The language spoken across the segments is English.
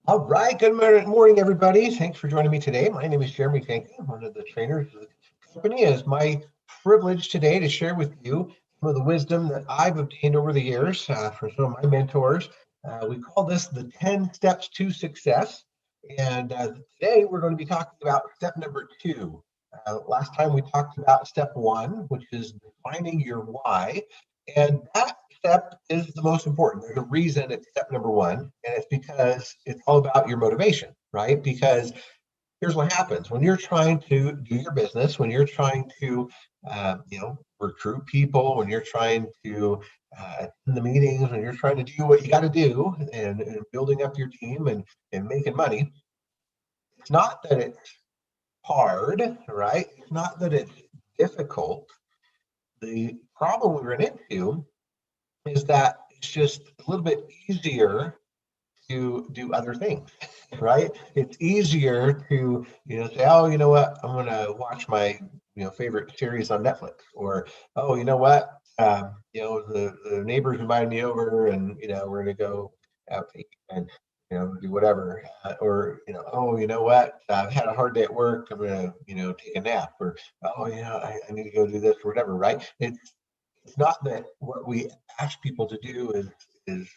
All right, good morning, everybody. Thanks for joining me today. My name is Jeremy Finke. I'm one of the trainers of the company. It's my privilege today to share with you some of the wisdom that I've obtained over the years from some of my mentors. We call this the 10 steps to success. And today we're going to be talking about step number two. Last time we talked about step one, which is defining your why. And that step is the most important. There's a reason it's step number one, and it's because it's all about your motivation, right? Because here's what happens when you're trying to do your business, when you're trying to, recruit people, when you're trying to attend the meetings, when you're trying to do what you got to do, and building up your team and making money. It's not that it's hard, right? It's not that it's difficult. The problem we run into is that it's just a little bit easier to do other things, right? It's easier to, say, oh, you know what, I'm going to watch my, favorite series on Netflix, or, oh, you know what, the neighbors invited me over, and we're going to go out to eat and do whatever, or oh, you know what, I've had a hard day at work, I'm going to take a nap, or oh, I need to go do this or whatever, right? It's not that what we ask people to do is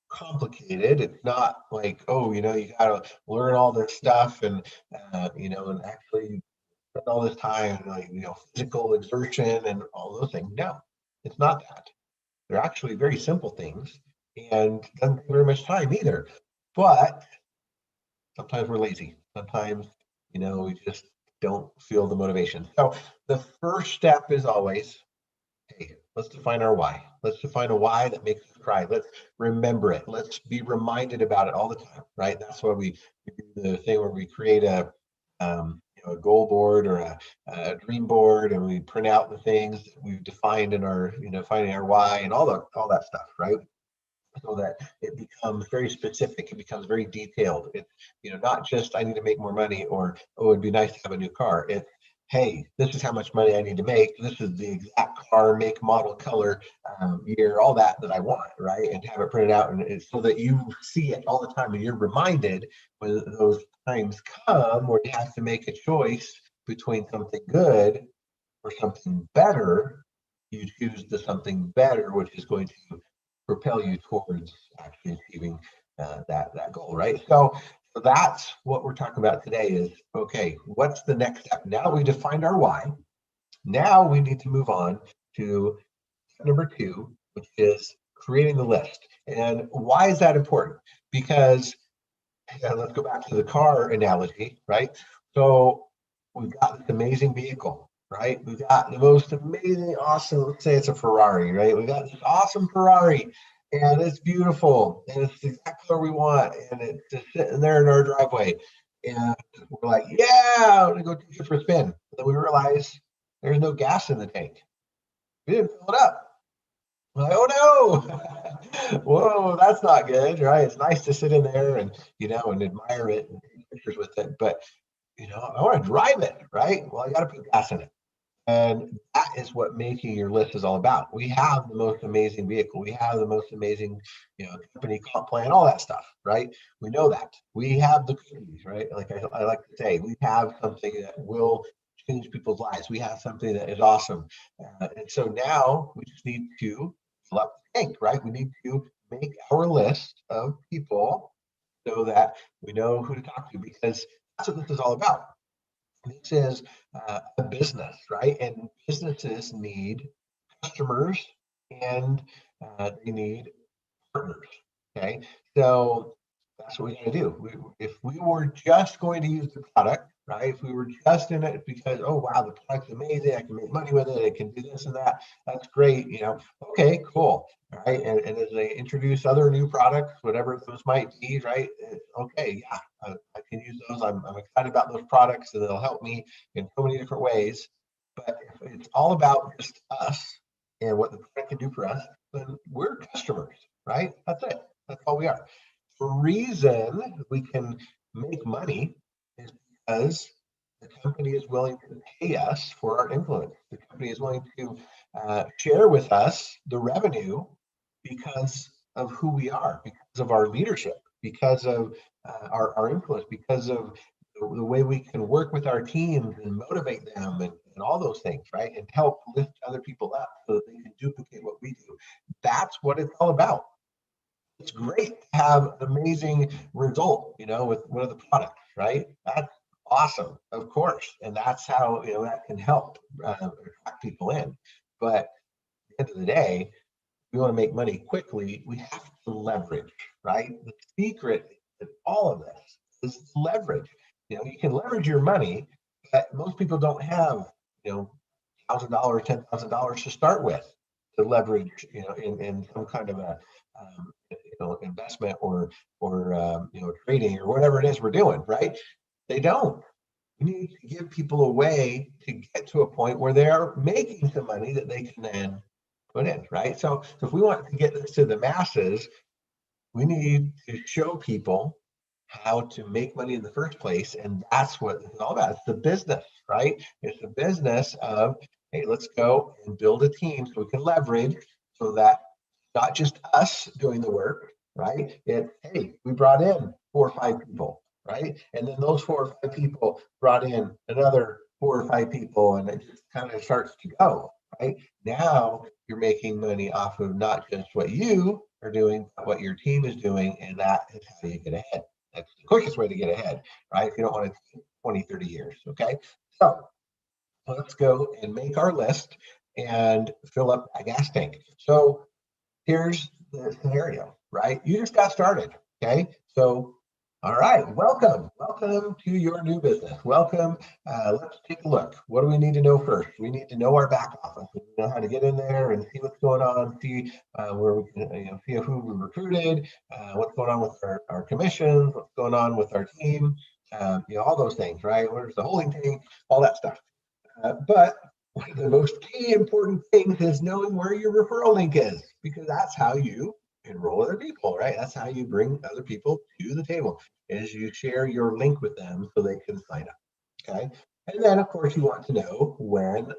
complicated. It's not like, oh, you got to learn all this stuff and actually spend all this time, like, physical exertion and all those things. No, it's not that. They're actually very simple things and doesn't take very much time either. But sometimes we're lazy. Sometimes, we just don't feel the motivation. So the first step is always, hey, let's define our why. Let's define a why that makes us cry. Let's remember it. Let's be reminded about it all the time, right? That's why we do the thing where we create a goal board or a dream board, and we print out the things that we've defined in our, finding our why and all that stuff, right? So that it becomes very specific, it becomes very detailed. It's not just I need to make more money, or oh, it'd be nice to have a new car. It's, hey, this is how much money I need to make, this is the exact car, make, model, color, year, all that I want, right? And have it printed out, and it's so that you see it all the time and you're reminded when those times come where you have to make a choice between something good or something better. You choose the something better, which is going to propel you towards actually achieving that goal, right? So that's what we're talking about today. Is okay. What's the next step? Now we defined our why. Now we need to move on to step number two, which is creating the list. And why is that important? Because let's go back to the car analogy, right? So we've got this amazing vehicle, right? We've got the most amazing, awesome, let's say it's a Ferrari, right? We've got this awesome Ferrari, and it's beautiful, and it's the exact color we want, and it's just sitting there in our driveway. And we're like, yeah, I'm gonna go take it for a spin. And then we realize there's no gas in the tank. We didn't fill it up. We're like, oh no, whoa, that's not good, right? It's nice to sit in there and and admire it and take pictures with it, but I want to drive it, right? Well, I got to put gas in it. And that is what making your list is all about. We have the most amazing vehicle. We have the most amazing, company comp plan, all that stuff, right? We know that. We have the cookies, right? Like I like to say, we have something that will change people's lives. We have something that is awesome. And so now we just need to fill up the tank, right? We need to make our list of people so that we know who to talk to, because that's what this is all about. This is a business, right? And businesses need customers, and they need partners. Okay, so that's what we got to do. If we were just going to use the product, right? If we were just in it because, oh wow, the product's amazing, I can make money with it, I can do this and that, that's great. Okay, cool. All right, and as they introduce other new products, whatever those might be, right? Okay, yeah, I can use those. I'm excited about those products, and they'll help me in so many different ways. But if it's all about just us and what the product can do for us, then we're customers, right? That's it. That's all we are. The reason we can make money is because the company is willing to pay us for our influence. The company is willing to share with us the revenue because of who we are, because of our leadership. because of our influence, because of the way we can work with our teams and motivate them and all those things, right? And help lift other people up so that they can duplicate what we do. That's what it's all about. It's great to have an amazing result, with one of the products, right? That's awesome, of course. And that's how, that can help attract people in. But at the end of the day, we want to make money quickly, we have to leverage, right? The secret in all of this is leverage. You can leverage your money, but most people don't have, $1,000, $10,000 to start with to leverage, in some kind of a investment or trading or whatever it is we're doing, right? They don't. We need to give people a way to get to a point where they're making some money that they can then put in, right? So if we want to get this to the masses, we need to show people how to make money in the first place. And that's what it's all about. It's the business, right? It's the business of, hey, let's go and build a team so we can leverage so that not just us doing the work, right? Hey, we brought in 4 or 5 people, right? And then those 4 or 5 people brought in another 4 or 5 people, and it just kind of starts to go, right? Now you're making money off of not just what you are doing, but what your team is doing, and that is how you get ahead. That's the quickest way to get ahead, right? If you don't want to take 20, 30 years, okay? So let's go and make our list and fill up a gas tank. So here's the scenario, right? You just got started, okay? So, all right, welcome to your new business. Welcome. Let's take a look. What do we need to know first? We need to know our back office. We need to know how to get in there and see what's going on, see where we can, see who we recruited, what's going on with our commissions, what's going on with our team, all those things, right? Where's the holding tank, all that stuff. But one of the most key important things is knowing where your referral link is, because that's how you enroll other people, right? That's how you bring other people to the table, is you share your link with them so they can sign up. Okay. And then of course you want to know when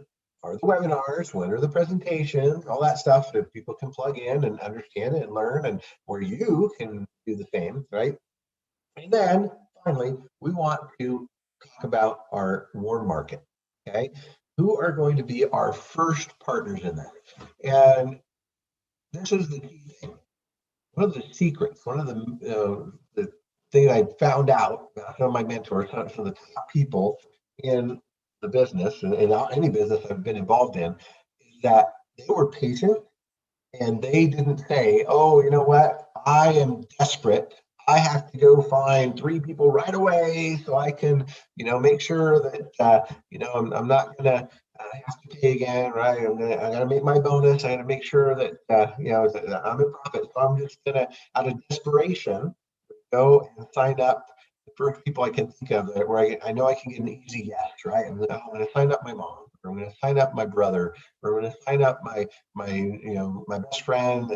are the webinars, when are the presentations, all that stuff that people can plug in and understand it and learn, and where you can do the same, right? And then finally, we want to talk about our warm market. Okay. Who are going to be our first partners in that? And this is the key thing. One of the secrets, one of the thing I found out about some of my mentors, some of the top people in the business and in any business I've been involved in, is that they were patient and they didn't say, oh, you know what, I am desperate. I have to go find 3 people right away so I can, make sure that, I'm not going to have to pay again, right? I got to make my bonus. I got to make sure that, that I'm in profit. So I'm just going to, out of desperation, go and sign up the first people I can think of where I know I can get an easy yes, right? I'm going to sign up my mom, or I'm going to sign up my brother, or I'm going to sign up my best friend,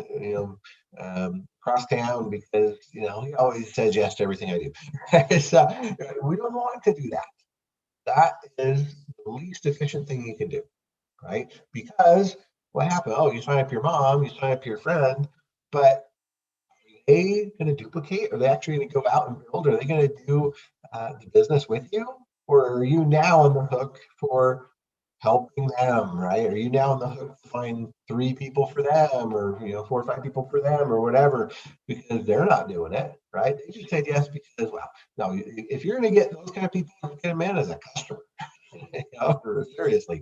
across town, because he always says yes to everything I do. So we don't want to do that. That is the least efficient thing you can do, right? Because what happened? Oh, you sign up your mom, you sign up your friend, but they going to duplicate? Are they actually going to go out and build? Are they going to do the business with you? Or are you now on the hook for helping them, right? Are you now on the hook to find 3 people for them, or 4 or 5 people for them, or whatever, because they're not doing it, right? They just said yes because, well, no, if you're going to get those kind of people, get them in as a customer. Seriously,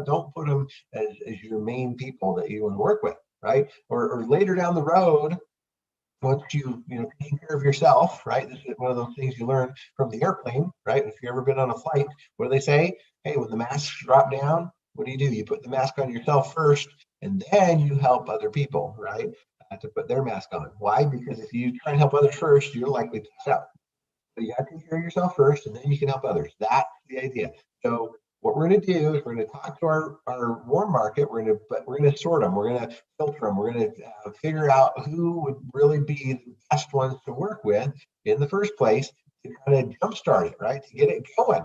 don't put them as your main people that you want to work with, right? Or later down the road, once taking care of yourself, right? This is one of those things you learn from the airplane, right? If you've ever been on a flight, what do they say? Hey, when the masks drop down, what do? You put the mask on yourself first, and then you help other people, right? To put their mask on. Why? Because if you try and help others first, you're likely to pass out. So you got to take care of yourself first, and then you can help others. That's the idea. So what we're going to do is we're going to talk to our warm market. We're going to sort them. We're going to filter them. We're going to figure out who would really be the best ones to work with in the first place, to kind of jumpstart it, right? To get it going,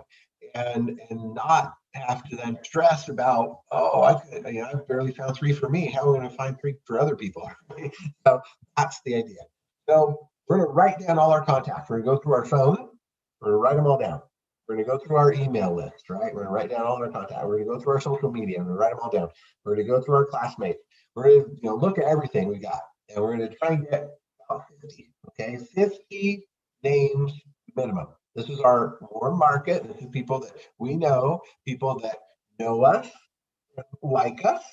and not have to then stress about, oh, I've barely found 3 for me. How am I going to find 3 for other people? So that's the idea. So We're going to write down all our contacts. We're going to go through our phone. We're going to write them all down. We're going to go through our email list, right? We're going to write down all our contacts. We're going to go through our social media. We're going to write them all down. We're going to go through our classmates. We're going to look at everything we got, and we're going to try and get about 50. Okay, 50 names minimum. This is our warm market. This is people that we know, people that know us, like us,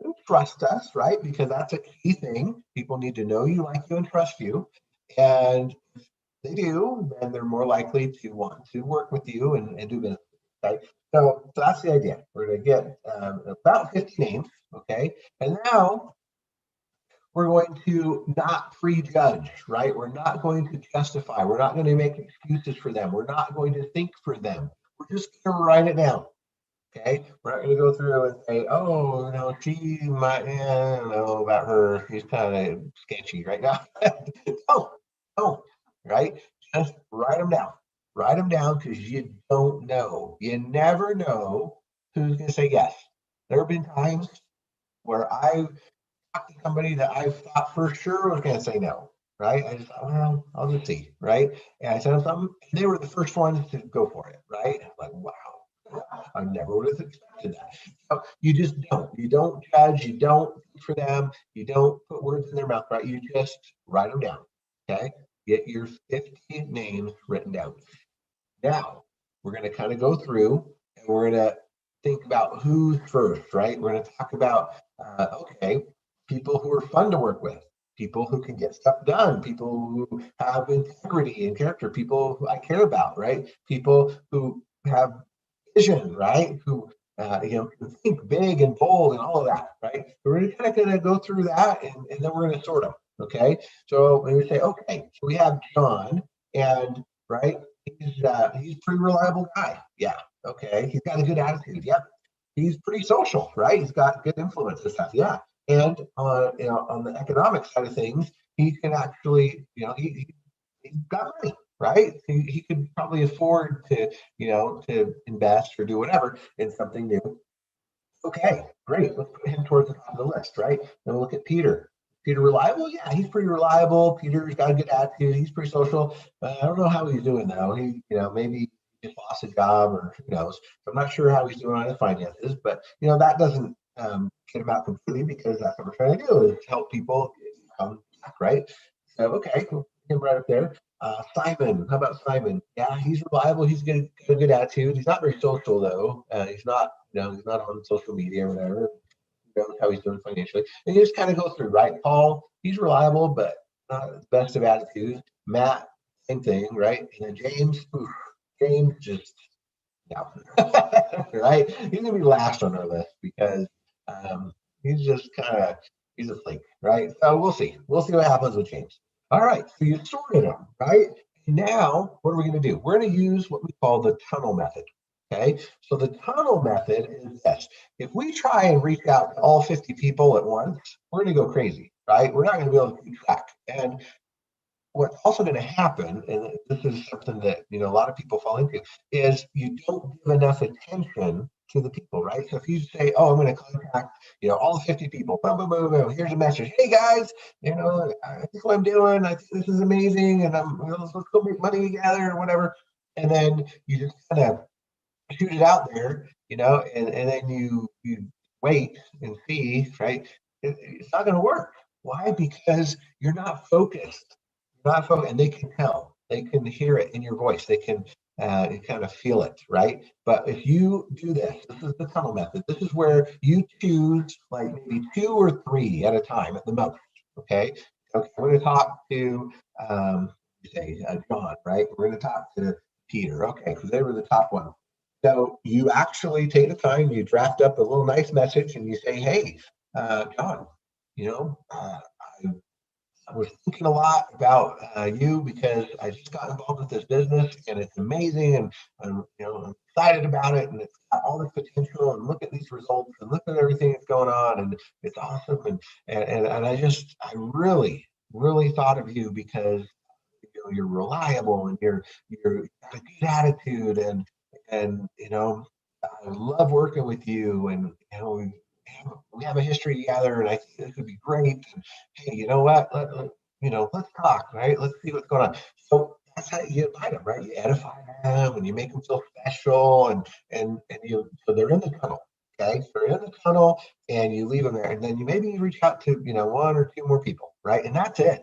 and trust us, right? Because that's a key thing. People need to know you, like you, and trust you. And if they do, then they're more likely to want to work with you and do business. Right? So that's the idea. We're going to get about 50 names, okay? And now we're going to not prejudge, right? We're not going to justify. We're not going to make excuses for them. We're not going to think for them. We're just going to write it down. Okay, we're not going to go through and say, oh, she might, I don't know about her. She's kind of sketchy right now. don't, right? Just write them down. Write them down because you don't know. You never know who's going to say yes. There have been times where I've talked to somebody that I thought for sure was going to say no, right? I just thought, well, I'll just see, right? And I sent them something, and they were the first ones to go for it, right? I'm like, wow. I never would have expected that. So you just don't. You don't judge. You don't for them. You don't put words in their mouth, right? You just write them down. Okay. Get your 50 names written down. Now we're going to kind of go through and we're going to think about who's first, right? We're going to talk about, okay, people who are fun to work with, people who can get stuff done, people who have integrity and character, people who I care about, right? People who have vision, right? Who can think big and bold and all of that, right? We're kind of going to go through that, and then we're going to sort them. Okay, so when we say, okay, so we have John, and right, he's a pretty reliable guy. Yeah, okay, he's got a good attitude. Yep, he's pretty social, right? He's got good influence and stuff. Yeah, and on the economic side of things, he can actually, he's got money, right? He could probably afford to, to invest or do whatever in something new. Okay, great. Let's put him towards the top of the list, right? Then we'll look at Peter. Peter reliable? Yeah, he's pretty reliable. Peter's got a good attitude. He's pretty social. I don't know how he's doing though. He, maybe he just lost a job or who knows. So I'm not sure how he's doing on his finances, but that doesn't get him out completely because that's what we're trying to do is help people come back, right? So okay, we'll put him right up there. Simon, how about Simon? Yeah, he's reliable. He's got a good attitude. He's not very social though. He's not, he's not on social media or whatever. He knows how he's doing financially, and you just kind of go through, right? Paul, he's reliable, but not the best of attitudes. Matt, same thing, right? And then James, James just yeah, right. He's gonna be last on our list because he's just kind of he's a flake, right? So we'll see. We'll see what happens with James. All right, so you sorted them, right? Now, what are we going to do? We're going to use what we call the tunnel method. Okay, so the tunnel method is this. If we try and reach out to all 50 people at once, we're going to go crazy, right? We're not going to be able to keep track. And what's also going to happen, and this is something that a lot of people fall into, is you don't give enough attention to the people, right? So if you say, "Oh, I'm going to contact, all 50 people," boom, boom, boom, boom. Here's a message. Hey guys, I think what I'm doing. I think this is amazing, and let's go make money together or whatever. And then you just kind of shoot it out there, and then you wait and see, right? It's not going to work. Why? Because you're not focused. You're not focused, and they can tell. They can hear it in your voice. They can kind of feel it, right? But if you do this is the tunnel method. This is where you choose like maybe 2 or 3 at a time at the most. Okay. Okay. We're going to talk to say John, right? We're going to talk to Peter. Okay, because they were the top one. So you actually take the time, you draft up a little nice message, and you say, "Hey, John, I was thinking a lot about you because I just got involved with this business, and it's amazing, and I'm excited about it, and it's got all this potential. And look at these results, and look at everything that's going on, and it's awesome. And I really, really thought of you because you're reliable and you're got a good attitude and I love working with you and we have a history together and I think it could be great. And hey, you know what? let's talk, right? Let's see what's going on. So that's how you invite them, right? You edify them and you make them feel special, so they're in the tunnel. Okay, so they're in the tunnel, and you leave them there, and then you maybe reach out to one or two more people, right? And that's it.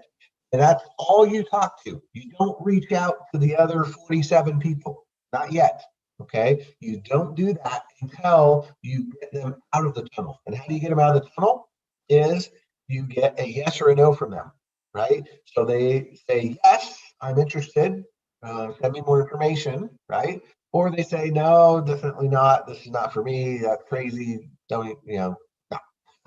And that's all you talk to. You don't reach out to the other 47 people, not yet. Okay, you don't do that until you get them out of the tunnel. And how do you get them out of the tunnel? Is you get a yes or a no from them, right? So they say, yes, I'm interested. Send me more information, right? Or they say, no, definitely not. This is not for me. That's crazy. Don't, no.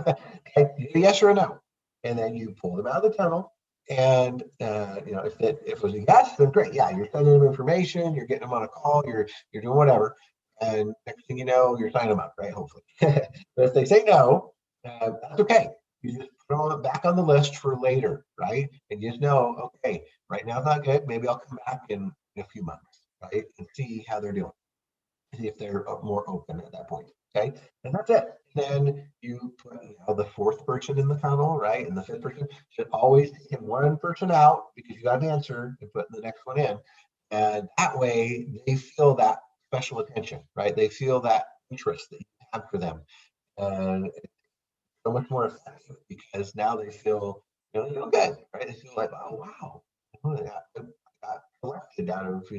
Okay, yes or a no. And then you pull them out of the tunnel. And if it was a yes, then great. Yeah, you're sending them information. You're getting them on a call. You're doing whatever. And next thing you know, you're signing them up, right? Hopefully. But if they say no, that's okay. You just put them back on the list for later, right? And you just know, okay, right now it's not good. Maybe I'll come back in a few months, right? And see how they're doing. See if they're more open at that point. Okay. And that's it. Then you put the fourth person in the tunnel, right? And the fifth person should always take one person out because you got an answer and put the next one in. And that way they feel that special attention, right? They feel that interest that you have for them. And so much more effective because now they feel, good, right? They feel like, oh wow, I got selected out of, okay,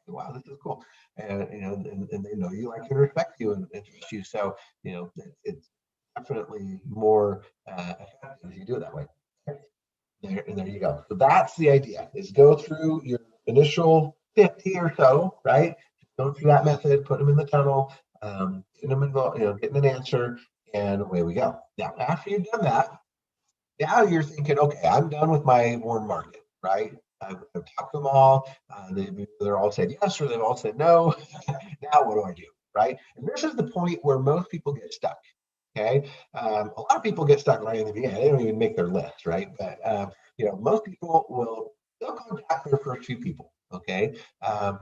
wow, this is cool, and they know you, like, and respect you and trust you. So it's definitely more effective if you do it that way. There you go. So that's the idea: is go through your initial 50 or so, right? Go through that method, put them in the tunnel, getting them involved, getting an answer, and away we go. Now, after you've done that, now you're thinking, okay, I'm done with my warm market, right? I've talked to them all. They're all said yes, or they've all said no. Now what do I do, right? And this is the point where most people get stuck. Okay, a lot of people get stuck right in the beginning. They don't even make their list, right? But most people they'll contact their first few people. Okay, a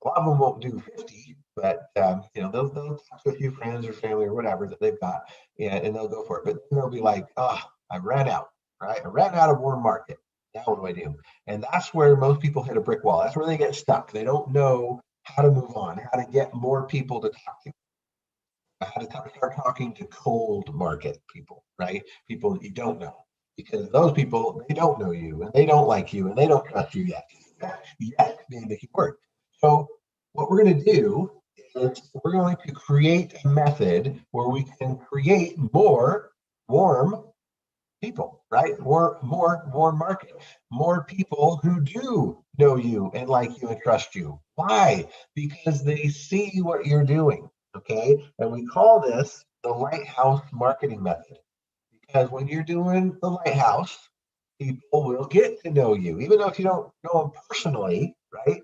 lot of them won't do 50, but they'll talk to a few friends or family or whatever that they've got, and they'll go for it. But then they'll be like, oh, I ran out, right? I ran out of warm market. Now what do I do? And that's where most people hit a brick wall. That's where they get stuck. They don't know how to move on, how to get more people to talk to, how to start talking to cold market people, right? People that you don't know, because those people, they don't know you and they don't like you and they don't trust you yet. Yet being the key word. So what we're going to do is we're going to create a method where we can create more warm people, right? More warm market, more people who do know you and like you and trust you. Why? Because they see what you're doing. Okay. And we call this the Lighthouse Marketing Method. Because when you're doing the Lighthouse, people will get to know you, even though if you don't know them personally, right?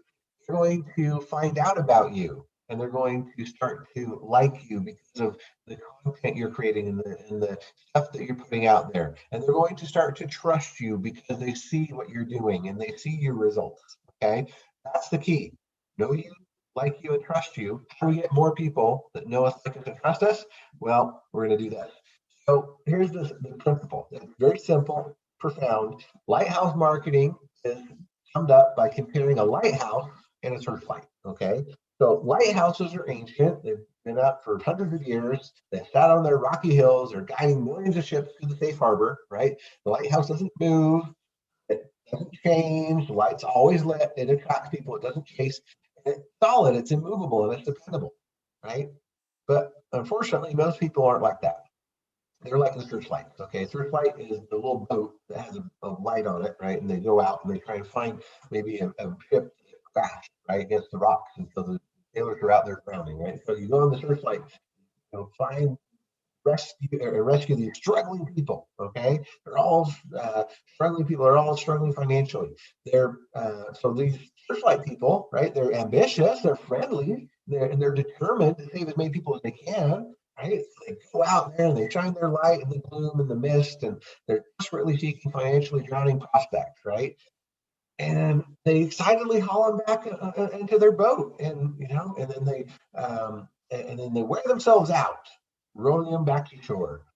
They're going to find out about you, and they're going to start to like you because of the content you're creating and the stuff that you're putting out there. And they're going to start to trust you because they see what you're doing and they see your results. Okay, that's the key. Know you, like you, and trust you. How do we get more people that know us, like us, and trust us? Well, we're going to do that. So here's the principle. It's very simple, profound. Lighthouse marketing is summed up by comparing a lighthouse and a searchlight. Okay. So lighthouses are ancient. They've been up for hundreds of years. They sat on their rocky hills. They're guiding millions of ships to the safe harbor, right? The lighthouse doesn't move. It doesn't change. The light's always lit. It attracts people. It doesn't chase. It's solid. It's immovable and it's dependable, right? But unfortunately, most people aren't like that. They're like the searchlight. Okay, searchlight is the little boat that has a light on it, right? And they go out and they try to find maybe a ship that crashed right against the rocks, and so the sailors are out there drowning, right? So you go on the searchlight, find rescue these struggling people. Okay, they're all struggling people. They're all struggling financially. They're so these searchlight people, right? They're ambitious. They're friendly. They're determined to save as many people as they can. Right? So they go out there and they shine their light in the gloom and the mist, and they're desperately seeking financially drowning prospects. Right? And they excitedly haul them back into their boat, and then they wear themselves out, rowing them back to shore.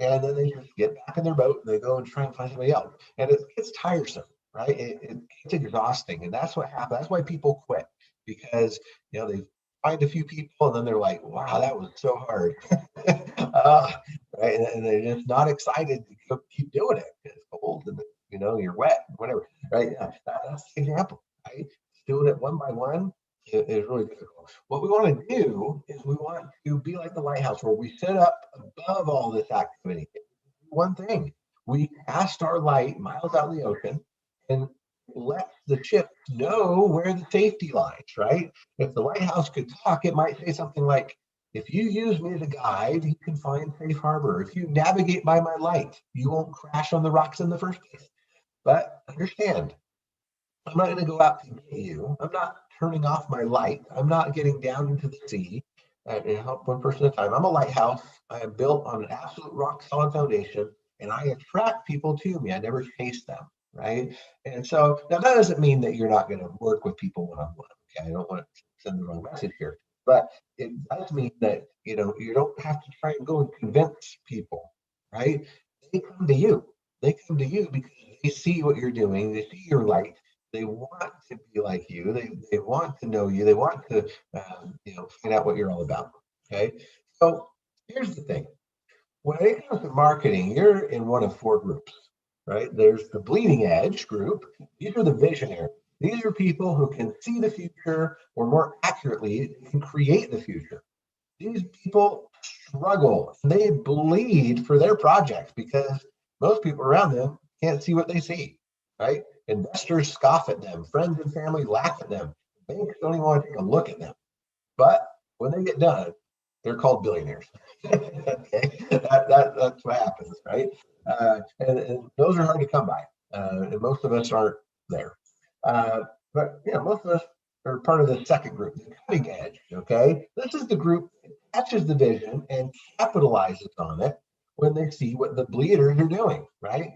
and then they just get back in their boat and they go and try and find somebody else. And it gets tiresome, right? It gets exhausting. And that's what happens. That's why people quit, because they find a few people and then they're like, wow, that was so hard. uh, right. And they're just not excited to keep doing it because it's cold and you're wet, whatever. Right. Yeah, that's the example, right? Doing it one by one is really difficult. What we want to do is we want to be like the lighthouse where we sit up above all this activity. One thing, we cast our light miles out in the ocean and let the ship know where the safety lies, right? If the lighthouse could talk, it might say something like, if you use me as a guide, you can find safe harbor. If you navigate by my light, you won't crash on the rocks in the first place. But understand, I'm not going to go out to get you. I'm not turning off my light. I'm not getting down into the sea and help one person at a time. I'm a lighthouse. I am built on an absolute rock solid foundation, and I attract people to me. I never chase them, right? And so now that doesn't mean that you're not going to work with people one on one. Okay, I don't want to send the wrong message here, but it does mean that you don't have to try and go and convince people, right? They come to you. They come to you because they see what you're doing. They see your light. They want to be like you. They want to know you. They want to find out what you're all about. Okay. So here's the thing. When it comes to marketing, you're in one of four groups, right? There's the bleeding edge group. These are the visionaries. These are people who can see the future, or more accurately, can create the future. These people struggle and they bleed for their projects because most people around them can't see what they see, right? Investors scoff at them, friends and family laugh at them, banks don't even want to take a look at them. But when they get done, they're called billionaires. Okay, that's what happens, right? And those are hard to come by, and most of us aren't there. But most of us are part of the second group, the cutting edge. Okay, this is the group that catches the vision and capitalizes on it when they see what the bleeders are doing, right?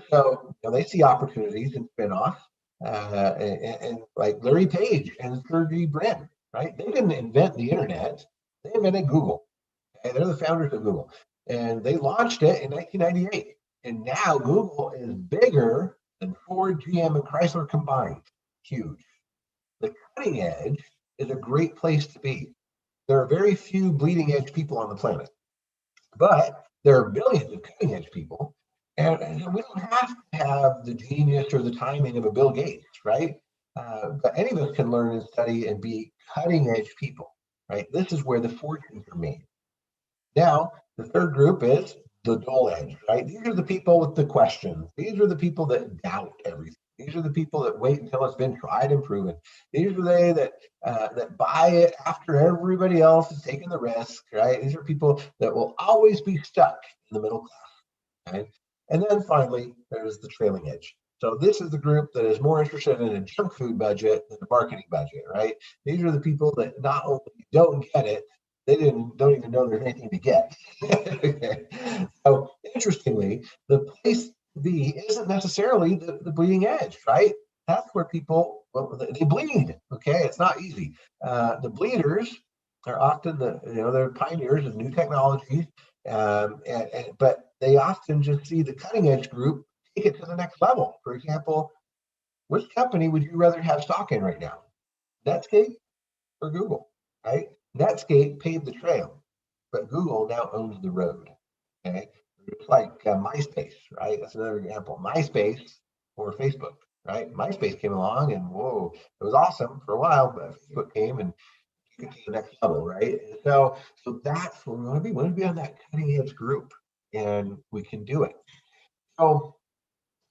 So they see opportunities and spin-offs, and like Larry Page and Sergey Brin, right? They didn't invent the internet; they invented Google. Okay? They're the founders of Google, and they launched it in 1998. And now Google is bigger than Ford, GM, and Chrysler combined. Huge. The cutting edge is a great place to be. There are very few bleeding edge people on the planet, but there are billions of cutting edge people. And we don't have to have the genius or the timing of a Bill Gates, right? But any of us can learn and study and be cutting edge people, right? This is where the fortunes are made. Now, the third group is the dull edge, right? These are the people with the questions. These are the people that doubt everything. These are the people that wait until it's been tried and proven. These are they that buy it after everybody else is taking the risk, right? These are people that will always be stuck in the middle class, right? And then finally, there's the trailing edge. So this is the group that is more interested in a junk food budget than a marketing budget, right? These are the people that not only don't get it, they don't even know there's anything to get. Okay. So interestingly, the place to be isn't necessarily the bleeding edge, right? That's where people they bleed. Okay, it's not easy. The bleeders are often they're pioneers of new technologies, but they often just see the cutting edge group take it to the next level. For example, which company would you rather have stock in right now? Netscape or Google, right? Netscape paved the trail, but Google now owns the road. Okay, it's like MySpace, right? That's another example. MySpace or Facebook, right? MySpace came along and whoa, it was awesome for a while, but Facebook came and took it to the next level, right? And so that's what we want to be. We want to be on that cutting edge group, and we can do it. So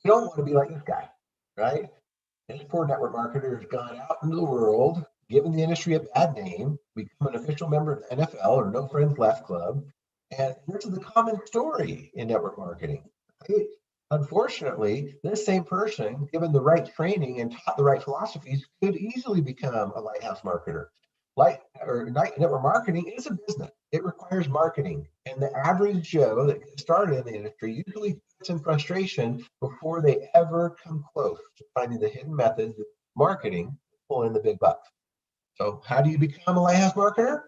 you don't want to be like this guy, right? This poor network marketer has gone out into the world, given the industry a bad name, become an official member of the NFL or No Friends Left Club. And this is the common story in network marketing. Right? Unfortunately, this same person, given the right training and taught the right philosophies, could easily become a lighthouse marketer. Network marketing is a business. It requires marketing. And the average Joe that gets started in the industry usually gets in frustration before they ever come close to finding the hidden methods of marketing to pull in the big bucks. So how do you become a lighthouse marketer?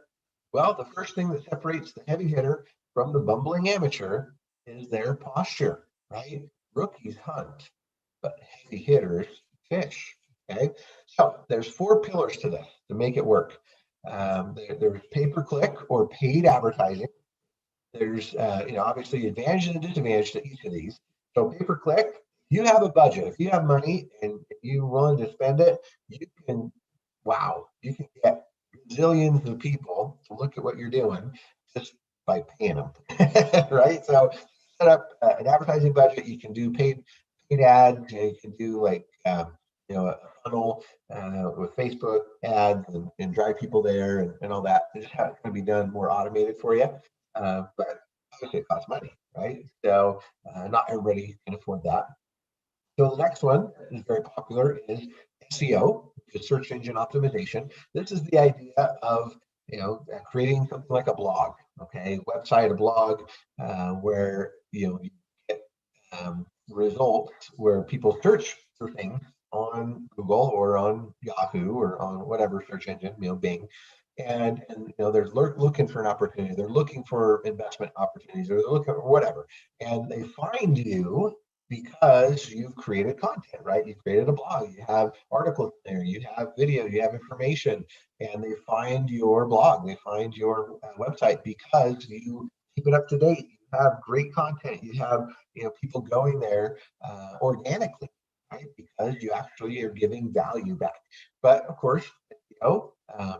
Well, the first thing that separates the heavy hitter from the bumbling amateur is their posture, right? Rookies hunt, but heavy hitters fish. Okay, so there's four pillars to this to make it work. There's pay per click or paid advertising. There's obviously advantage and disadvantage to each of these. So pay per click, you have a budget. If you have money and you're willing to spend it, you can you can get zillions of people to look at what you're doing just by paying them, right? So set up an advertising budget. You can do paid ads. You can do like a funnel with Facebook ads and drive people there and all that. It's going to be done more automated for you, but obviously it costs money, right? So not everybody can afford that. So the next one is very popular is SEO, which is search engine optimization. This is the idea of creating something like a blog, okay, website, a blog, where you get results where people search for things on Google or on Yahoo or on whatever search engine, Bing, and they're looking for an opportunity. They're looking for investment opportunities, or they're looking for whatever, and they find you because you've created content, right? You've created a blog, you have articles there, you have video, you have information, and they find your blog, they find your website because you keep it up to date. You have great content. You have people going there organically, right? Because you actually are giving value back. But of course, not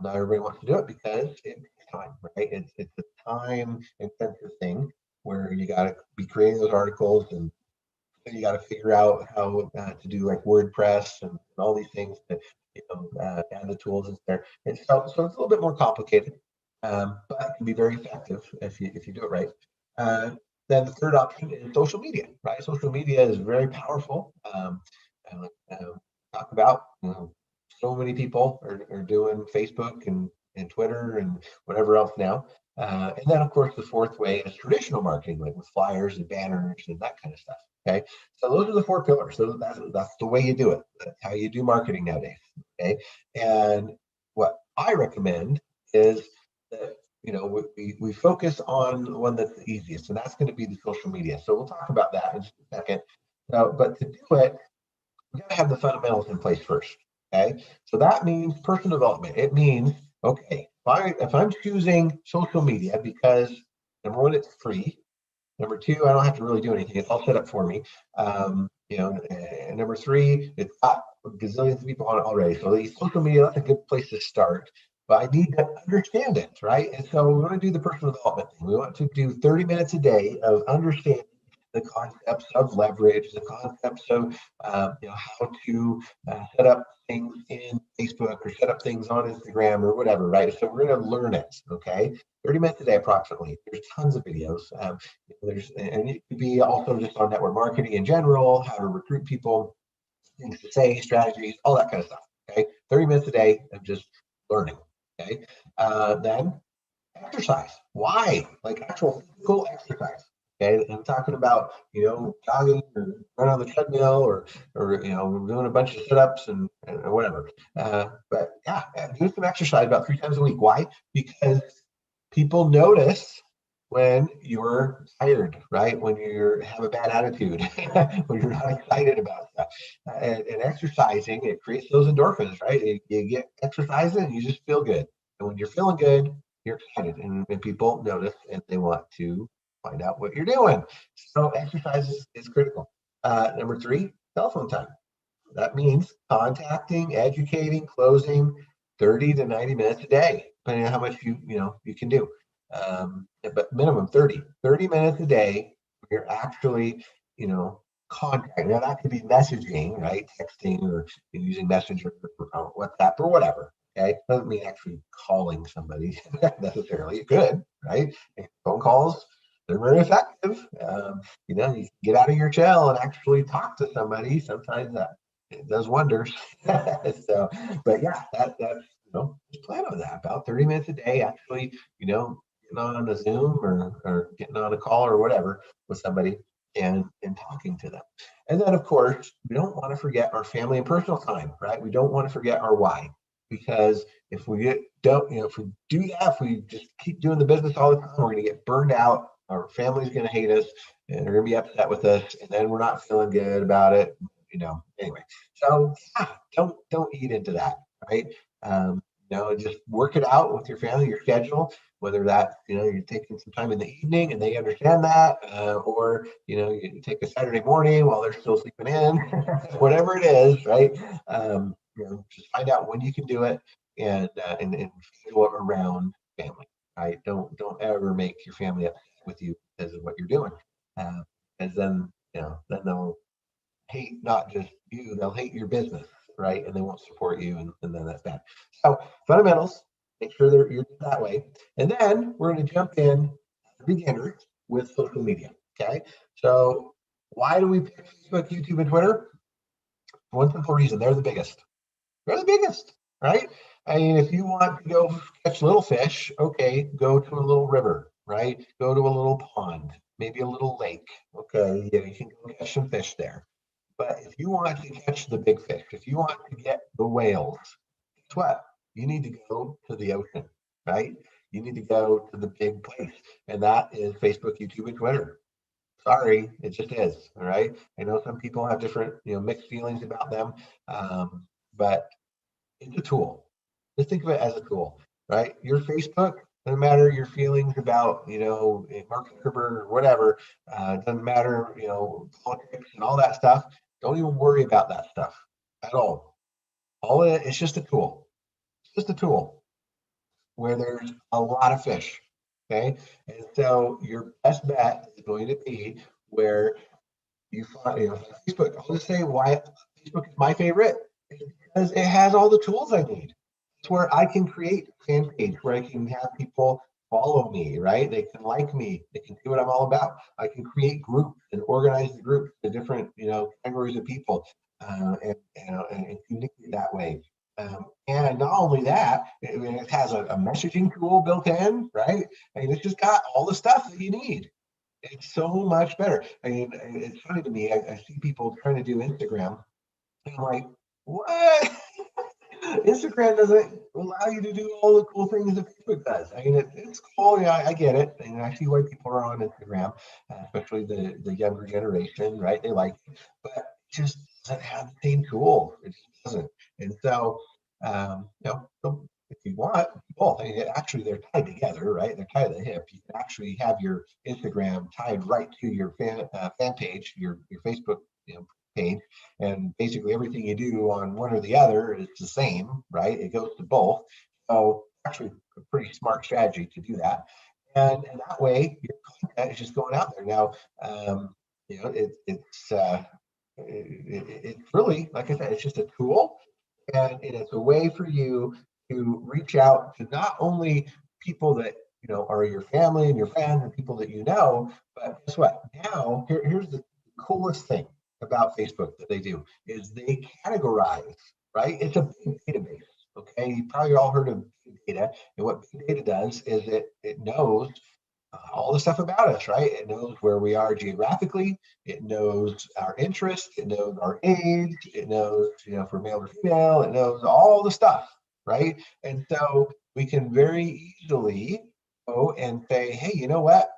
everybody wants to do it because it takes time, right? It's a time intensive thing where you got to be creating those articles and you got to figure out how to do like WordPress and all these things to add the tools in there. And so it's a little bit more complicated, but it can be very effective if you do it right. Then the third option is social media, right? Social media is very powerful. Talk about so many people are doing Facebook and Twitter and whatever else now. And then, of course, the fourth way is traditional marketing, like with flyers and banners and that kind of stuff. Okay, so those are the four pillars. So that's the way you do it. That's how you do marketing nowadays. Okay, and what I recommend is that we focus on the one that's the easiest, and that's going to be the social media. So we'll talk about that in just a second. But to do it, we got to have the fundamentals in place first. Okay, so that means personal development. It means if I'm choosing social media because number one, it's free. Number two, I don't have to really do anything. It's all set up for me. And number three, it's got gazillions of people on it already. So the social media, that's a good place to start. But I need to understand it, right? And so we want to do the personal development thing. We want to do 30 minutes a day of understanding the concepts of leverage, the concepts of how to set up things in Facebook or set up things on Instagram or whatever, right? So we're going to learn it, okay? 30 minutes a day approximately. There's tons of videos. And it could be also just on network marketing in general, how to recruit people, things to say, strategies, all that kind of stuff. Okay, 30 minutes a day of just learning. Okay, then exercise. Why? Like actual physical exercise. Okay, I'm talking about jogging or running on the treadmill or doing a bunch of sit-ups and whatever. But yeah, do some exercise about 3 times a week. Why? Because people notice when you're tired, right? When you have a bad attitude, when you're not excited about stuff. And exercising, it creates those endorphins, right? You get exercising and you just feel good. And when you're feeling good, you're excited and people notice and they want to find out what you're doing. So exercise is critical. Number three, telephone time. That means contacting, educating, closing 30 to 90 minutes a day, depending on how much you can do. But minimum 30 minutes a day, you're actually, contacting. Now that could be messaging, right? Texting or using Messenger or WhatsApp or whatever. Okay. Doesn't mean actually calling somebody necessarily. It could, right? And phone calls, they're very effective. You get out of your shell and actually talk to somebody. Sometimes that it does wonders. So, but yeah, that's just plan on that. About 30 minutes a day, actually, getting on a Zoom or getting on a call or whatever with somebody and talking to them. And then of course, we don't want to forget our family and personal time, right? We don't want to forget our why. Because if we if we do that, if we just keep doing the business all the time, we're going to get burned out. Our family's going to hate us. and they're gonna be upset with us, and then we're not feeling good about it. Anyway. So yeah, don't eat into that, right? Just work it out with your family, your schedule, whether that, you're taking some time in the evening and they understand that, or, you take a Saturday morning while they're still sleeping in, whatever it is, right? Just find out when you can do it, and feel it around family, right? Don't ever make your family upset with you because of what you're doing. Uh, and then they'll hate not just you, they'll hate your business, right? And they won't support you, and then that's bad. So fundamentals, make sure that you're that way. And then we're going to jump in beginner with social media. Okay. So why do we pick Facebook, YouTube, and Twitter? One simple reason: they're the biggest. They're the biggest, right? I mean, if you want to go catch little fish, okay, go to a little river, right? Go to a little pond, maybe a little lake. Okay, yeah, you can go catch some fish there. But if you want to catch the big fish, if you want to get the whales, guess what? You need to go to the ocean, right? You need to go to the big place, and that is Facebook, YouTube, and Twitter. Sorry, it just is. All right. I know some people have different, mixed feelings about them, but it's a tool. Just think of it as a tool, right? Your Facebook, doesn't matter your feelings about, Mark Zuckerberg or whatever, doesn't matter, politics and all that stuff. Don't even worry about that stuff at all. All of it, it's just a tool. It's just a tool where there's a lot of fish. Okay. And so your best bet is going to be where you find, Facebook. I'll just say why Facebook is my favorite, because it has all the tools I need. It's where I can create a fan page where I can have people follow me, right? They can like me. They can see what I'm all about. I can create groups and organize the groups to different, categories of people, and communicate that way. And not only that, it has a messaging tool built in, right? And it's just got all the stuff that you need. It's so much better. I mean, it's funny to me. I see people trying to do Instagram, and I'm like, what? Instagram doesn't allow you to do all the cool things that Facebook does. I mean, it's cool. Yeah, I get it. And I see why people are on Instagram, especially the younger generation, right? They like it, but it just doesn't have the same tool. It just doesn't. And so, so if you want, both, I mean, actually, they're tied together, right? They're tied at the hip. You can actually have your Instagram tied right to your fan page, your Facebook, page, and basically everything you do on one or the other is the same, right? It goes to both. So actually a pretty smart strategy to do that. And that way your content is just going out there. Now, it's really, like I said, it's just a tool, and it's a way for you to reach out to not only people that are your family and your friends and people that but guess what? Now here's the coolest thing about Facebook that they do is they categorize, right? It's a big database. Okay, you probably all heard of big data, and what big data does is it knows all the stuff about us, right? It knows where we are geographically. It knows our interests. It knows our age. It knows, if we're male or female. It knows all the stuff, right? And so we can very easily go and say, hey, you know what?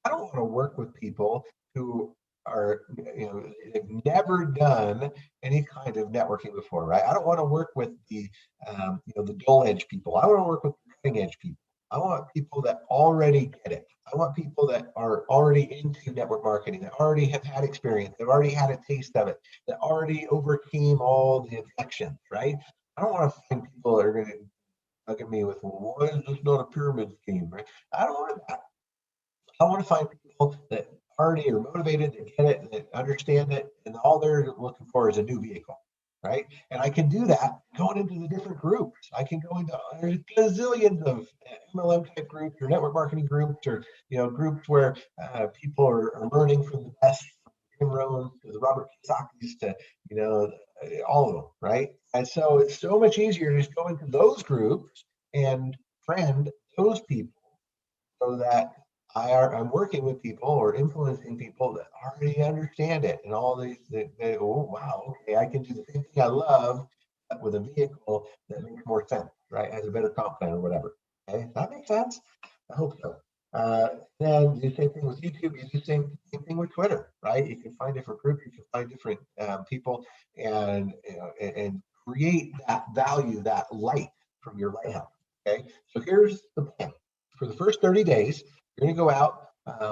I don't want to work with people who are, they've never done any kind of networking before, right? I don't want to work with the dull edge people. I want to work with the cutting edge people. I want people that already get it. I want people that are already into network marketing, that already have had experience, that already had a taste of it, that already overcame all the objections, right? I don't want to find people that are going to look at me with, well, why is this not a pyramid scheme, right? I don't want that. I want to find people that already are motivated, that get it, that understand it, and all they're looking for is a new vehicle, right? And I can do that going into the different groups. I can go into there's gazillions of MLM type groups or network marketing groups, or groups where people are learning from the best, Jim Rohn to the Robert Kiyosaki's to all of them, right? And so it's so much easier to just go into those groups and friend those people, so that I'm working with people or influencing people that already understand it, and all these, oh wow, okay, I can do the same thing I love with a vehicle that makes more sense, right? Has a better comp plan or whatever. Okay, that makes sense. I hope so. Then the same thing with YouTube. You do the same thing with Twitter, right? You can find different groups, you can find different people, and and create that value, that light from your lighthouse. Okay, so here's the plan. For the first 30 days, you're going to go out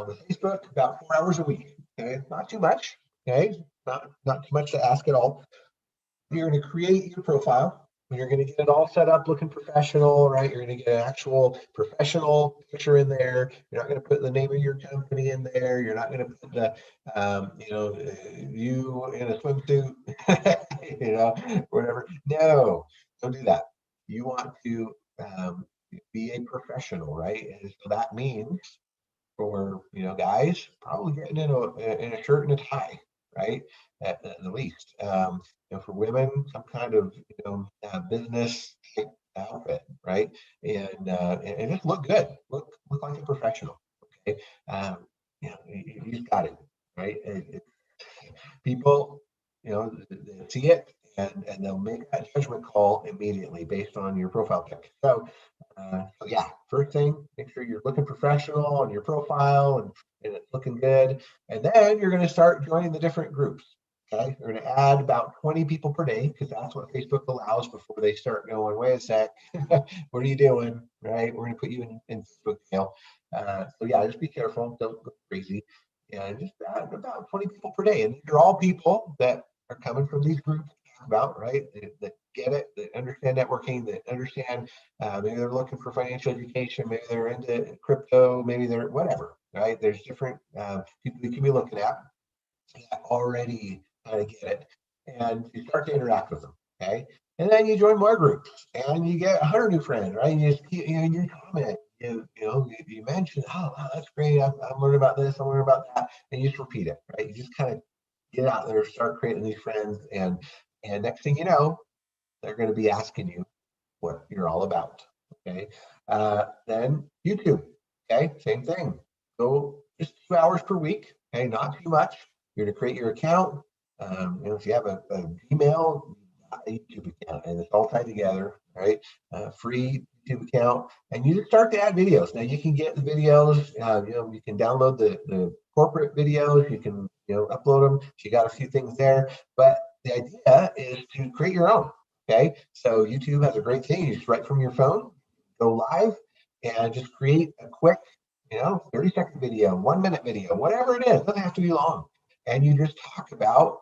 with Facebook about 4 hours a week. Okay, not too much. Okay, not too much to ask at all. You're going to create your profile. You're going to get it all set up looking professional, right? You're going to get an actual professional picture in there. You're not going to put the name of your company in there. You're not going to put the, you in a swimsuit, whatever. No, don't do that. You want to be a professional, right? And so that means for guys probably getting in a shirt and a tie, right, at the least. For women, some kind of business type outfit, right, and just look good, look like a professional. Okay, you just got it, right. People, they see it, and they'll make that judgment call immediately based on your profile pic. So yeah, first thing, make sure you're looking professional on your profile and it's looking good. And then you're going to start joining the different groups. Okay, you're going to add about 20 people per day because that's what Facebook allows before they start going, wait a sec, what are you doing? Right, we're going to put you in Facebook jail. So yeah, just be careful, don't go crazy. And just add about 20 people per day. And these are all people that are coming from these groups about, right? That get it, that understand networking, that understand maybe they're looking for financial education, maybe they're into crypto, maybe they're whatever, right? There's different people you can be looking at that already kind of get it, and you start to interact with them, okay? And then you join more groups, and you get 100 new friends, right? And you just you comment, you mention, oh, wow, that's great. I'm learning about this. I'm learning about that, and you just repeat it, right? You just kind of get out there, start creating these friends, and next thing you know, they're going to be asking you what you're all about. Okay. Then YouTube. Okay. Same thing. Go just 2 hours per week. Okay. Not too much. You're going to create your account. If you have a Gmail, a YouTube account, and it's all tied together, right? Free YouTube account, and you just start to add videos. Now you can get the videos. You can download the corporate videos. You can upload them. So you got a few things there, but the idea is to create your own. Okay, so YouTube has a great thing. You just write from your phone, go live, and just create a quick, 30-second video, 1-minute video, whatever it is. It doesn't have to be long. And you just talk about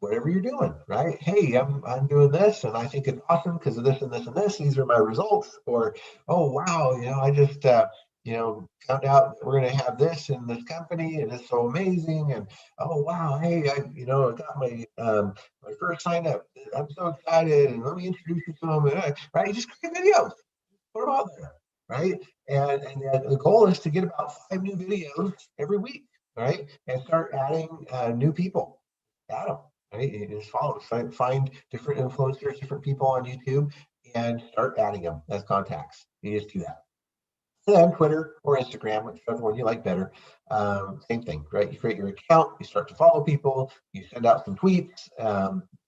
whatever you're doing, right? Hey, I'm doing this, and I think it's awesome because of this and this and this. These are my results. Or, oh wow, I just found out that we're going to have this in this company, and it's so amazing. And oh wow, hey, I got my first sign up. I'm so excited, and let me introduce you to them. Right? You just create videos, put them out there, right? And the goal is to get about 5 new videos every week, right? And start adding new people. Add them, right? You just follow, find different influencers, different people on YouTube, and start adding them as contacts. You just do that. And then Twitter or Instagram, whichever one you like better. Same thing, right? You create your account, you start to follow people, you send out some tweets,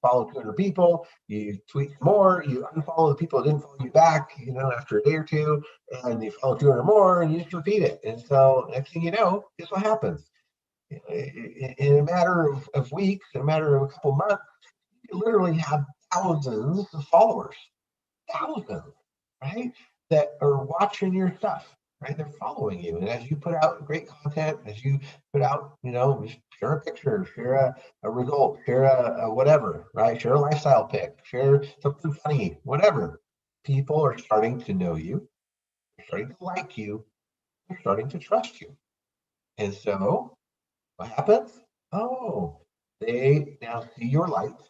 follow 200 people, you tweet more, you unfollow the people that didn't follow you back, after a day or two, and you follow 200 more, and you just repeat it. And so next thing you know, guess what happens? In a matter of weeks, in a matter of a couple months, you literally have thousands of followers, thousands, right? That are watching your stuff, right? They're following you. And as you put out great content, as you put out, share a picture, share a result, share a whatever, right? Share a lifestyle pic, share something funny, whatever. People are starting to know you, they're starting to like you, they're starting to trust you. And so what happens? Oh, they now see your light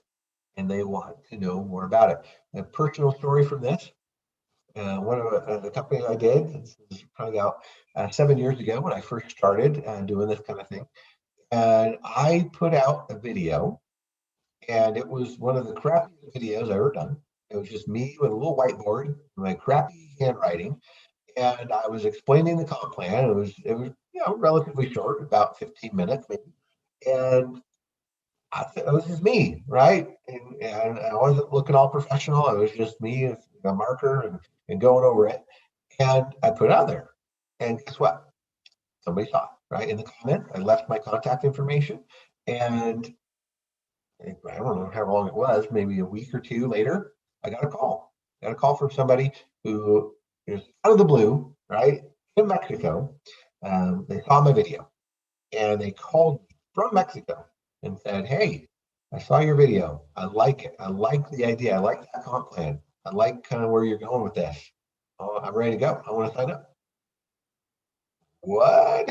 and they want to know more about it. A personal story from this. One of the companies I did, this is probably about 7 years ago when I first started doing this kind of thing. And I put out a video, and it was one of the crappiest videos I've ever done. It was just me with a little whiteboard, my crappy handwriting, and I was explaining the comp plan. It was relatively short, about 15 minutes maybe. And it was just me, right? And I wasn't looking all professional. It was just me with a marker and going over it. And I put it out there. And guess what? somebody saw it, right? In the comment, I left my contact information, and I don't know how long it was, maybe a week or two later, I got a call. Got a call from somebody who is out of the blue, right, in Mexico. They saw my video and they called me from Mexico and said, "Hey, I saw your video. I like it. I like the idea. I like that comp plan. I like kind of where you're going with this. Oh, I'm ready to go. I want to sign up." What?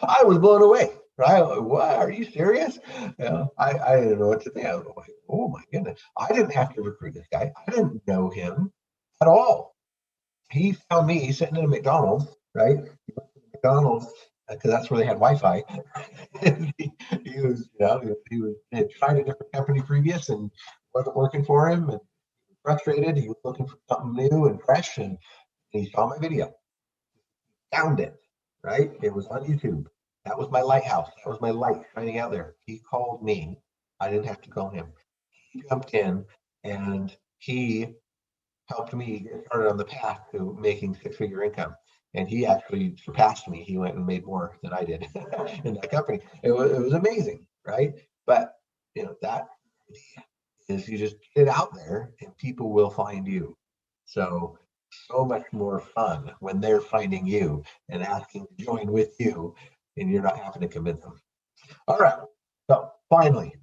I was blown away. Right? What? Are you serious? I didn't know what to think. I was like, oh my goodness. I didn't have to recruit this guy. I didn't know him at all. He found me sitting in a McDonald's, right? McDonald's, because that's where they had Wi-Fi. He was, he had tried a different company previous and wasn't working for him, and frustrated. He was looking for something new and fresh, and he saw my video, found it, right? It was on YouTube. That was my lighthouse. That was my light shining out there. He called me. I didn't have to call him. He jumped in and he helped me get started on the path to making six-figure income. And he actually surpassed me. He went and made more than I did in that company. It was amazing, right? But that is, you just get out there and people will find you. So much more fun when they're finding you and asking to join with you, and you're not having to convince them. All right. So finally,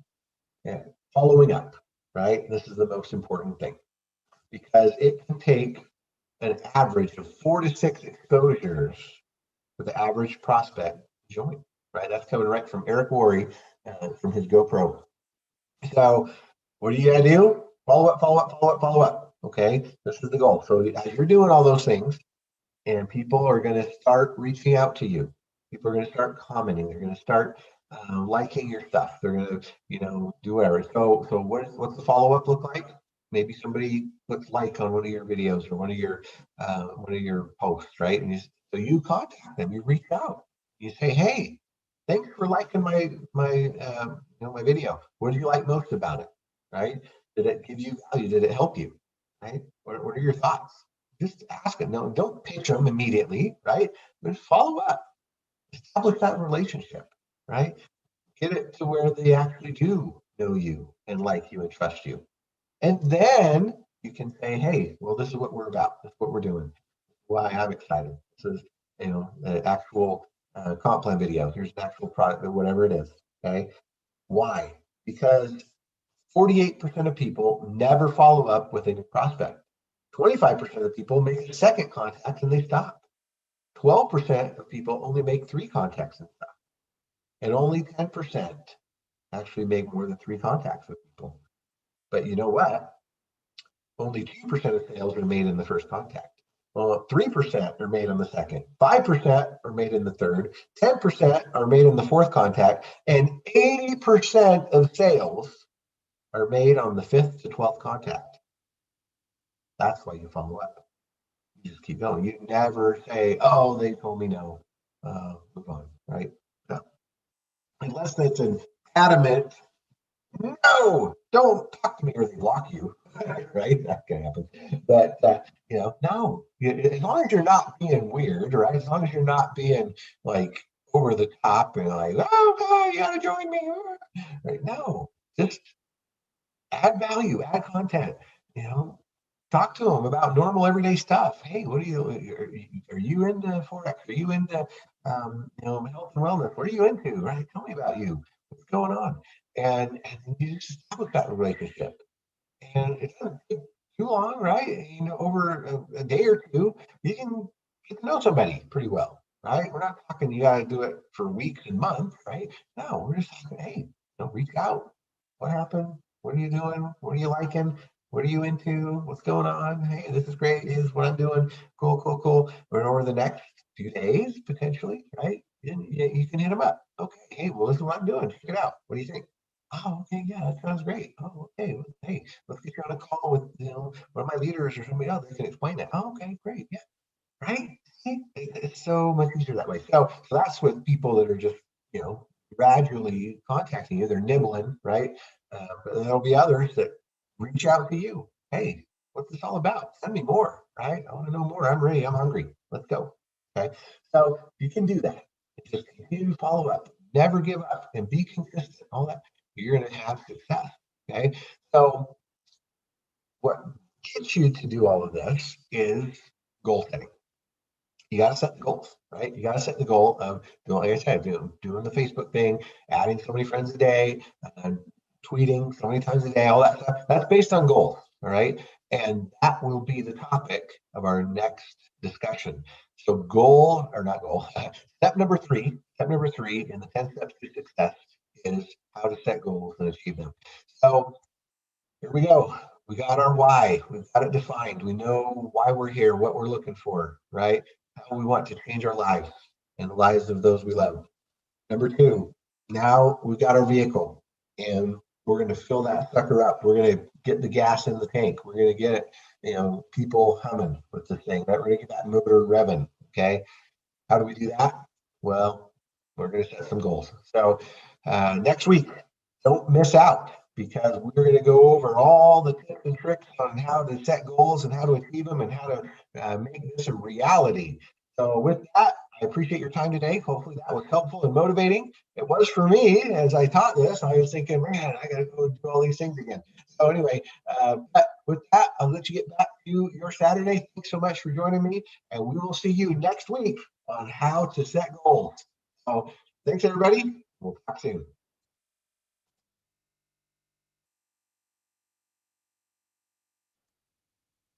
yeah, following up, right? This is the most important thing because it can take an average of 4 to 6 exposures for the average prospect to join, right? That's coming right from Eric Worre from his GoPro. So what do you got to do? Follow up, follow up, follow up, follow up. Okay, this is the goal. So as you're doing all those things, and people are going to start reaching out to you. People are going to start commenting. They're going to start liking your stuff. They're going to, do whatever. So what's the follow up look like? Maybe somebody puts like on one of your videos or one of your posts, right? So you contact them. You reach out. You say, "Hey, thanks for liking my video. What do you like most about it? Right? Did it give you value? Did it help you? Right? What are your thoughts?" Just ask them. No, don't pitch them immediately, right? But follow up. Establish that relationship, right? Get it to where they actually do know you and like you and trust you. And then you can say, "Hey, well, this is what we're about. This is what we're doing. Why I'm excited. This is, the actual comp plan video. Here's the actual product, or whatever it is." Okay. Why? Because 48% of people never follow up with a new prospect. 25% of people make a second contact and they stop. 12% of people only make 3 contacts and stop. And only 10% actually make more than 3 contacts with people. But you know what? Only 2% of sales are made in the first contact. Well, 3% are made on the second, 5% are made in the third, 10% are made in the fourth contact, and 80% of sales are made on the 5th to 12th contact. That's why you follow up. You just keep going. You never say, "Oh, they told me no. Move on," right? No. Unless that's an adamant, "No, don't talk to me," or they block you, right? That can happen. But, no. As long as you're not being weird, right? As long as you're not being like over the top and like, "Oh, God, you got to join me." Right? No, just add value, add content, you know, talk to them about normal everyday stuff. "Hey, are you into Forex? Are you into, health and wellness? What are you into, right? Tell me about you. What's going on?" And you just establish that relationship. And it doesn't take too long, right? Over a day or two, you can get to know somebody pretty well, right? We're not talking you got to do it for weeks and months, right? No, we're just talking, "Hey, reach out. What happened? What are you doing? What are you liking? What are you into? What's going on? Hey, this is great. This is what I'm doing. Cool, cool, cool." And over the next few days, potentially, right? You can hit them up. "Okay, hey, well, this is what I'm doing. Check it out. What do you think?" "Oh, okay, yeah, that sounds great. Oh, okay, well, hey, let's get you on a call with one of my leaders or somebody else that can explain that." "Oh, okay, great, yeah." Right? See? It's so much easier that way. So that's with people that are just you know gradually contacting you. They're nibbling, right? But there'll be others that reach out to you. "Hey, what's this all about? Send me more, right? I want to know more. I'm ready. I'm hungry. Let's go." Okay, so you can do that. Just continue to follow up, never give up, and be consistent. All that you're going to have success. Okay, so what gets you to do all of this is goal setting. You got to set the goals, right? You got to set the goal of doing, like I said, doing the Facebook thing, adding so many friends a day, tweeting so many times a day, all that stuff. That's based on goals, all right? And that will be the topic of our next discussion. So goal or not goal, step number three in the 10 steps to success is how to set goals and achieve them. So here we go. We got our why. We've got it defined. We know why we're here, what we're looking for, right? How we want to change our lives and the lives of those we love. Number two, now we've got our vehicle and we're going to fill that sucker up. We're going to get the gas in the tank. We're going to get, people humming with the thing, right? We're going to get that motor revving. Okay. How do we do that? Well, we're going to set some goals. So next week, don't miss out because we're going to go over all the tips and tricks on how to set goals and how to achieve them and how to make this a reality. So with that, I appreciate your time today. Hopefully that was helpful and motivating. It was for me as I taught this. I was thinking, man, I got to go do all these things again. So anyway, but with that, I'll let you get back to your Saturday. Thanks so much for joining me, and we will see you next week on how to set goals. So thanks, everybody. We'll talk soon.